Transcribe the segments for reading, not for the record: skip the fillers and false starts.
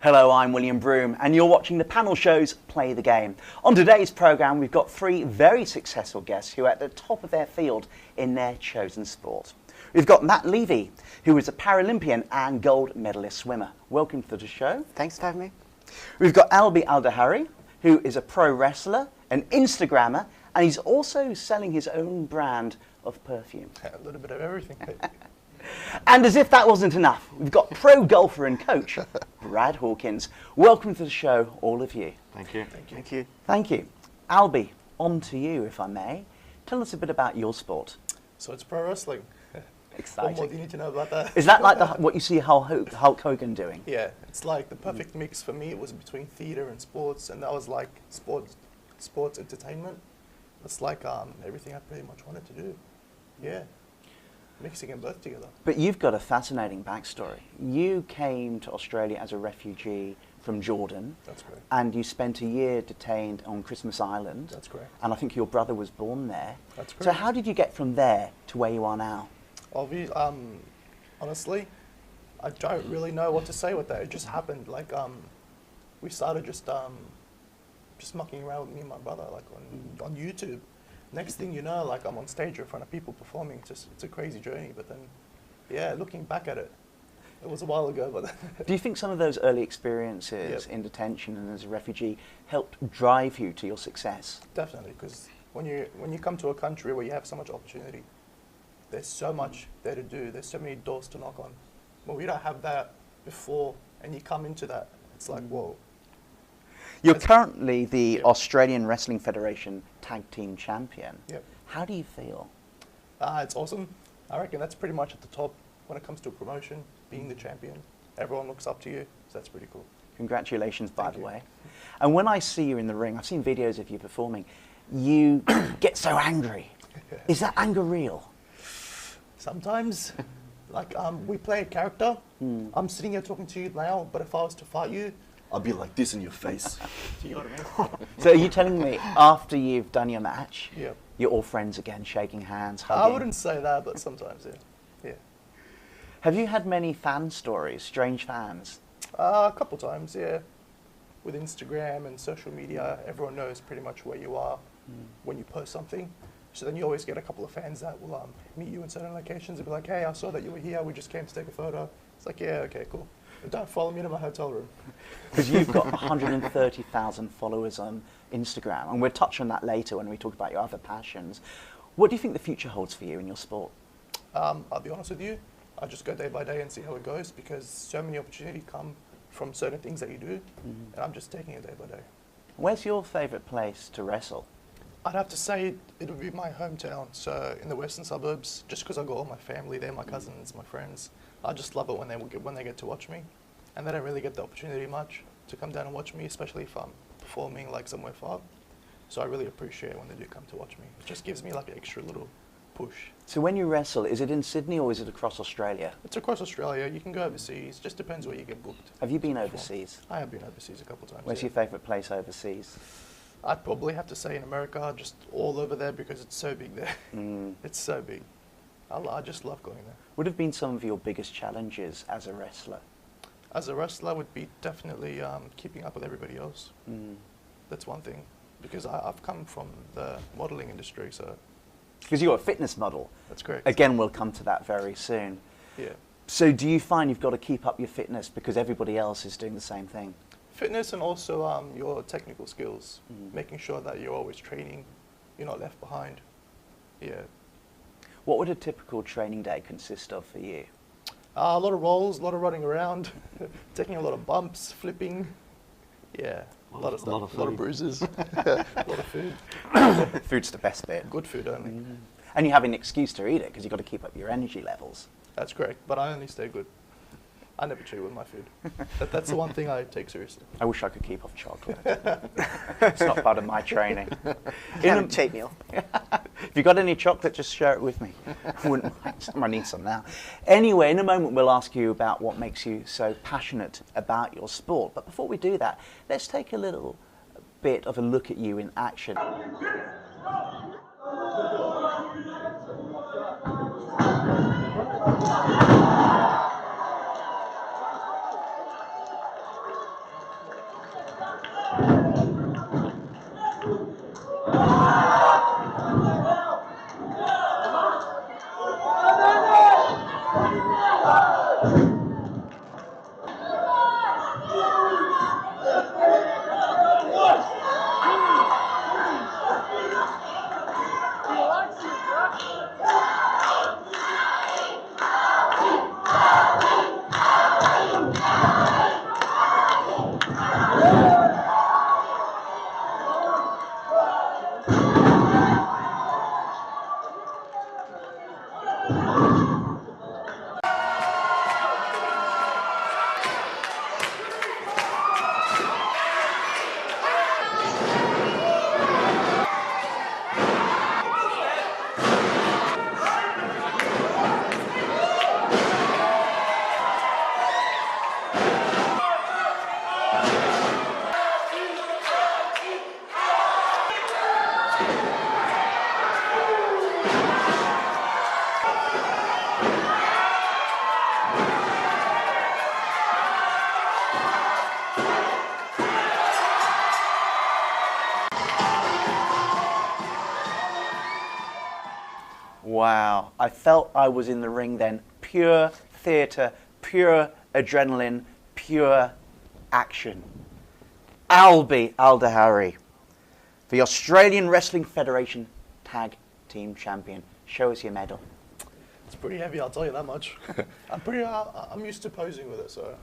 Hello, I'm William Broome, and you're watching the panel show's Play the Game. On today's programme, we've got three very successful guests who are at the top of their field in their chosen sport. We've got Matt Levy, who is a Paralympian and gold medalist swimmer. Welcome to the show. Thanks for having me. We've got Albie Aldahawi, who is a pro wrestler, an Instagrammer, and he's also selling his own brand of perfume. A little bit of everything. And as if that wasn't enough, we've got pro golfer and coach, Brad Hawkins. Welcome to the show, all of you. Thank you. Thank you. Thank you. Albie, on to you, if I may. Tell us a bit about your sport. So it's pro wrestling. Exciting. What more do you need to know about that? Is that like what you see Hulk Hogan doing? Yeah, it's like the perfect mix for me. It was between theatre and sports, and that was like sports entertainment. It's like everything I pretty much wanted to do. Yeah, mixing them both together. But you've got a fascinating backstory. You came to Australia as a refugee from Jordan. That's correct. And you spent a year detained on Christmas Island. That's correct. And I think your brother was born there. That's correct. So how did you get from there to where you are now? Honestly, I don't really know what to say with that. It just happened. Like, we started just mucking around with me and my brother, like on YouTube. Next thing you know, like I'm on stage in front of people performing. It's a crazy journey. But then, yeah, looking back at it, it was a while ago. But do you think some of those early experiences in detention and as a refugee helped drive you to your success? Definitely, because when you come to a country where you have so much opportunity, there's so much there to do. There's so many doors to knock on. But we don't have that before, and you come into that, it's like, whoa. You're currently the Australian Wrestling Federation Tag Team Champion. Yep. How do you feel? It's awesome. I reckon that's pretty much at the top when it comes to a promotion, being the champion. Everyone looks up to you, so that's pretty cool. Congratulations, by Thank the you. way. And when I see you in the ring, I've seen videos of you performing, you get so angry. Is that anger real? Sometimes, like we play a character. I'm sitting here talking to you now, but if I was to fight you, I'd be like this in your face. Do you know what I mean? So are you telling me after you've done your match, Yep. you're all friends again, shaking hands, hugging? I wouldn't say that, but sometimes, yeah. Have you had many fan stories, strange fans? A couple times, yeah. With Instagram and social media, everyone knows pretty much where you are when you post something. So then you always get a couple of fans that will meet you in certain locations and be like, hey, I saw that you were here, we just came to take a photo. It's like, yeah, okay, cool. But don't follow me to my hotel room. Because you've got 130,000 followers on Instagram, and we'll touch on that later when we talk about your other passions. What do you think the future holds for you in your sport? I'll be honest with you, I just go day by day and see how it goes, because so many opportunities come from certain things that you do, and I'm just taking it day by day. Where's your favourite place to wrestle? I'd have to say it would be my hometown, so in the western suburbs, just because I got all my family there, my cousins, my friends. I just love it when they get to watch me, and they don't really get the opportunity much to come down and watch me, especially if I'm performing like somewhere far. So I really appreciate when they do come to watch me. It just gives me like an extra little push. So when you wrestle, is it in Sydney or is it across Australia? It's across Australia. You can go overseas. Just depends where you get booked. Have you been overseas? I have been overseas a couple times. Where's yeah. your favourite place overseas? I'd probably have to say in America, just all over there, because it's so big there. It's so big. I just love going there. What have been some of your biggest challenges as a wrestler? As a wrestler, would be definitely keeping up with everybody else. That's one thing, because I've come from the modelling industry, so... Because you're a fitness model. That's correct. Again, we'll come to that very soon. Yeah. So do you find you've got to keep up your fitness because everybody else is doing the same thing? Fitness and also your technical skills, making sure that you're always training, you're not left behind. Yeah. What would a typical training day consist of for you? A lot of rolls, a lot of running around, taking a lot of bumps, flipping. Yeah, a lot of stuff, a lot of bruises, a lot of food. Food's the best bit. Good food only. And you have an excuse to eat it because you've got to keep up your energy levels. That's correct, but I only stay good. I never cheat with my food. That's the one thing I take seriously. I wish I could keep off chocolate. It's not part of my training. Have a cheat meal. If you've got any chocolate, just share it with me. I wouldn't mind. I need some now. Anyway, in a moment we'll ask you about what makes you so passionate about your sport. But before we do that, let's take a little bit of a look at you in action. wow, I felt I was in the ring then. Pure theatre, pure adrenaline, pure action. Albie Aldahawi, the Australian Wrestling Federation Tag Team Champion. Show us your medal. It's pretty heavy, I'll tell you that much. I'm used to posing with it, so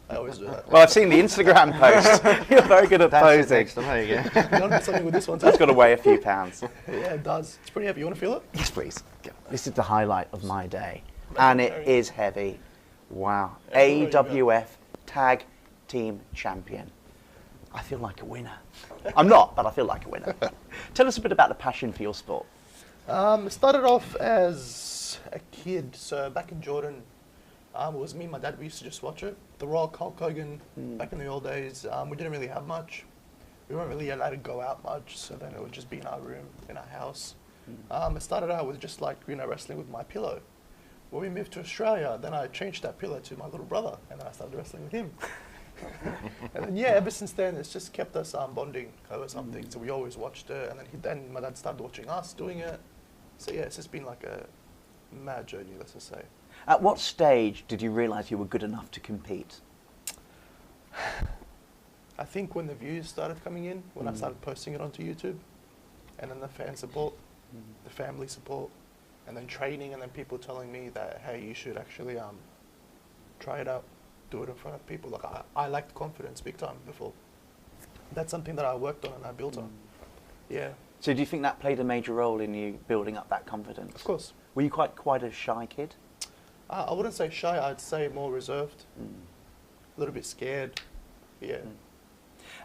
I always do that. Well, I've seen the Instagram post. You're very good at posing. There you go. You want to do something with this one too? That's got to weigh a few pounds. Yeah, it does. It's pretty heavy. You want to feel it? Yes, please. This is the highlight of my day. And it is heavy. Wow. AWF Tag Team Champion. I feel like a winner. I'm not, but I feel like a winner. Tell us a bit about the passion for your sport. It started off as a kid. So back in Jordan, it was me and my dad. We used to just watch it. The Royal Hulk Hogan, back in the old days, we didn't really have much. We weren't really allowed to go out much, so then it would just be in our room, in our house. It started out with just like, wrestling with my pillow. When we moved to Australia, then I changed that pillow to my little brother, and then I started wrestling with him. And then, yeah, ever since then, it's just kept us bonding over something. So we always watched it, and then my dad started watching us doing it. So yeah, it's just been like a mad journey, let's just say. At what stage did you realise you were good enough to compete? I think when the views started coming in, when I started posting it onto YouTube, and then the fan support, the family support, and then training, and then people telling me that, hey, you should actually try it out, do it in front of people. Like I lacked confidence big time before. That's something that I worked on and I built on. Yeah. So do you think that played a major role in you building up that confidence? Of course. Were you quite a shy kid? I wouldn't say shy, I'd say more reserved, a little bit scared, yeah.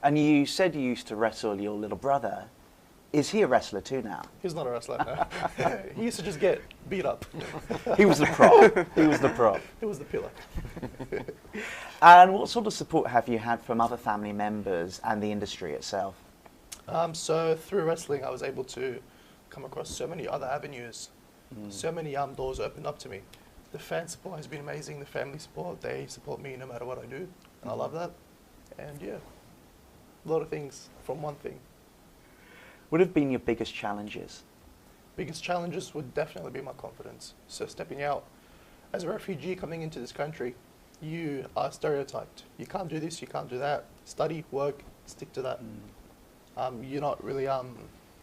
And you said you used to wrestle your little brother. Is he a wrestler too now? He's not a wrestler, no. He used to just get beat up. He was the prop. He was the prop. He was the pillar. And what sort of support have you had from other family members and the industry itself? So through wrestling, I was able to come across so many other avenues. So many doors opened up to me. The fan support has been amazing. The family support, they support me no matter what I do. And I love that. And yeah, a lot of things from one thing. What have been your biggest challenges? Biggest challenges would definitely be my confidence. So stepping out as a refugee coming into this country, you are stereotyped. You can't do this, you can't do that. Study, work, stick to that. You're not really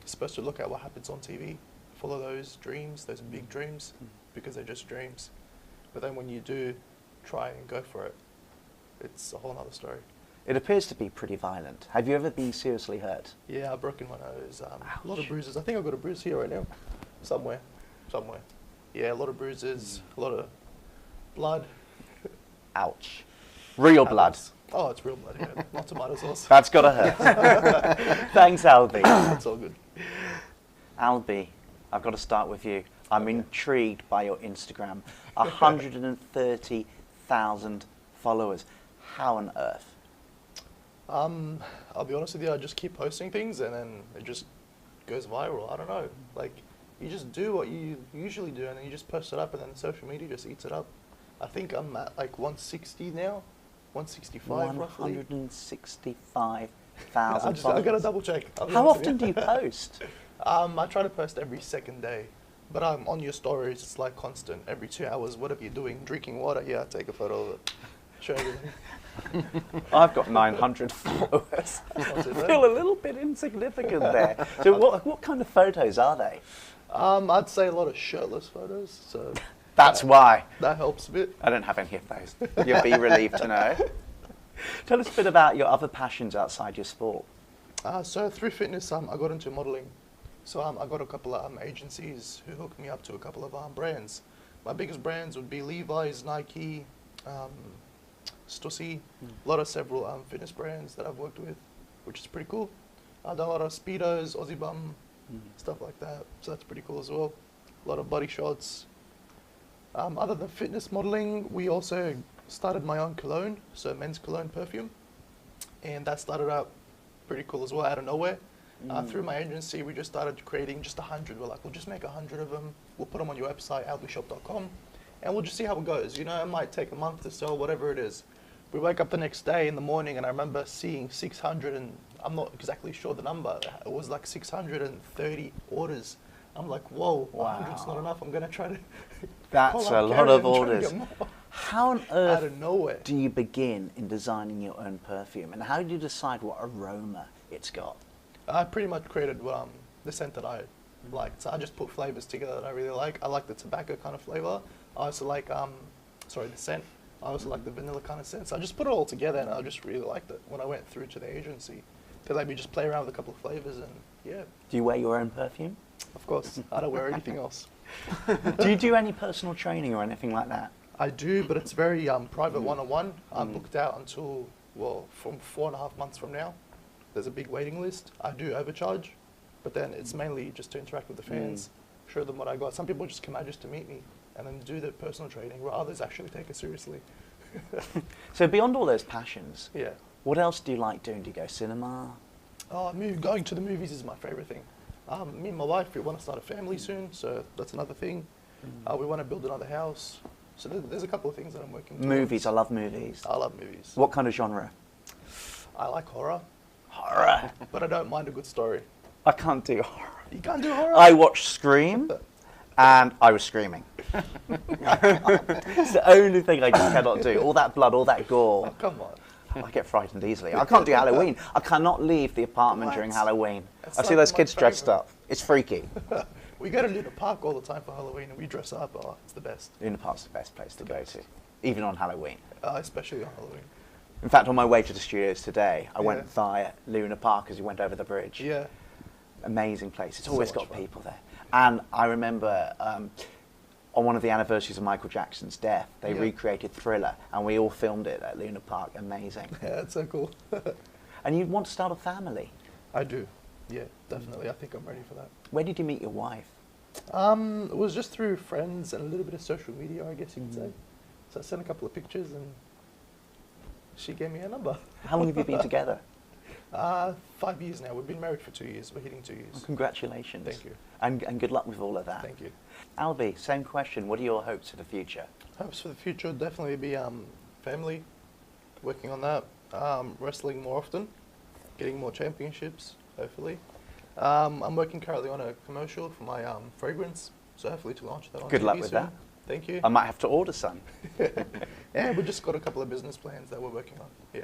supposed to look at what happens on TV. Follow those dreams, those big dreams, because they're just dreams. But then when you do try and go for it, it's a whole other story. It appears to be pretty violent. Have you ever been seriously hurt? Yeah, I've broken my nose. A lot of bruises. I think I've got a bruise here right now. Somewhere. Yeah, a lot of bruises, a lot of blood. Ouch. Real blood. Oh, it's real blood, yeah. Not tomato sauce. That's got to hurt. Thanks, Albie. That's all good. Albie, I've got to start with you. I'm intrigued by your Instagram. 130,000 followers. How on earth? I'll be honest with you, I just keep posting things and then it just goes viral. I don't know. Like, you just do what you usually do and then you just post it up and then social media just eats it up. I think I'm at like 160 now. 165 roughly. 165,000 followers. I gotta double check. How often do you post? I try to post every second day. But on your stories, it's like constant. Every 2 hours, whatever you're doing, drinking water, yeah, take a photo of it. Show everything. I've got 900 followers. I feel a little bit insignificant there. So what kind of photos are they? I'd say a lot of shirtless photos. So That's why. that helps a bit. I don't have any of those. You'll be relieved to know. Tell us a bit about your other passions outside your sport. So through fitness, I got into modeling. So I got a couple of agencies who hooked me up to a couple of brands. My biggest brands would be Levi's, Nike, Stussy, several fitness brands that I've worked with, which is pretty cool. I've done a lot of Speedos, Aussie Bum, stuff like that, so that's pretty cool as well. A lot of body shots. Other than fitness modeling, we also started my own cologne, so men's cologne perfume, and that started out pretty cool as well, out of nowhere. Through my agency, we just started creating just 100. We're like, we'll just make 100 of them, we'll put them on your website, albieshop.com, and we'll just see how it goes. You know, it might take a month to sell, whatever it is. We wake up the next day in the morning and I remember seeing 600 and I'm not exactly sure the number. It was like 630 orders I'm like, whoa, Wow. 100's not enough. I'm going to try to That's call a up lot Karen of and try to orders. get more. How on Out earth of nowhere. do you begin in designing your own perfume, and how do you decide what aroma it's got? I pretty much created the scent that I liked. So I just put flavors together that I really like. I like the tobacco kind of flavor. I also like, the scent. I also like the vanilla kind of scent. So I just put it all together, and I just really liked it. When I went through to the agency, they let me just play around with a couple of flavors, and yeah. Do you wear your own perfume? Of course, I don't wear anything else. Do you do any personal training or anything like that? I do, but it's very private one-on-one. I'm booked out until, from 4.5 months from now. There's a big waiting list. I do overcharge, but then it's mainly just to interact with the fans, show them what I got. Some people just come out just to meet me and then do the personal training, while others actually take it seriously. So beyond all those passions, Yeah. what else do you like doing? Do you go cinema? Going to the movies is my favorite thing. Me and my wife, we want to start a family soon, so that's another thing. We want to build another house. So there's a couple of things that I'm working towards. Movies, I love movies. I love movies. What kind of genre? I like horror, Horror. but I don't mind a good story. I can't do horror. You can't do horror? I watched Scream, and I was screaming. It's the only thing I just cannot do. All that blood, all that gore. Oh, come on. I get frightened easily. I can't do Halloween. I cannot leave the apartment during What? Halloween. That's I see like those my kids dressed favourite. up. It's freaky. We go to Luna Park all the time for Halloween, and we dress up. Oh, it's the best, Luna Park's the best place to go to, even on Halloween. especially on Halloween. In fact, on my way to the studios today, I Yeah. went via Luna Park as we went over the bridge. Yeah. Amazing place. It's So always much got fun. people there. And I remember on one of the anniversaries of Michael Jackson's death, they Yeah. recreated Thriller, and we all filmed it at Luna Park. Amazing. Yeah, it's so cool. And you want to start a family. I do. Yeah, definitely. I think I'm ready for that. Where did you meet your wife? It was just through friends and a little bit of social media, I guess you could say. So I sent a couple of pictures, and she gave me a number. How long have you been together? 5 years now. We've been married for 2 years. We're hitting 2 years. Congratulations. Thank you. And good luck with all of that. Thank you. Albie, same question. What are your hopes for the future? Hopes for the future would definitely be family, working on that, wrestling more often, getting more championships, hopefully. I'm working currently on a commercial for my fragrance, so hopefully to launch that on Good TV luck with soon. that. Thank you. I might have to order some. Yeah, we've just got a couple of business plans that we're working on. Yeah.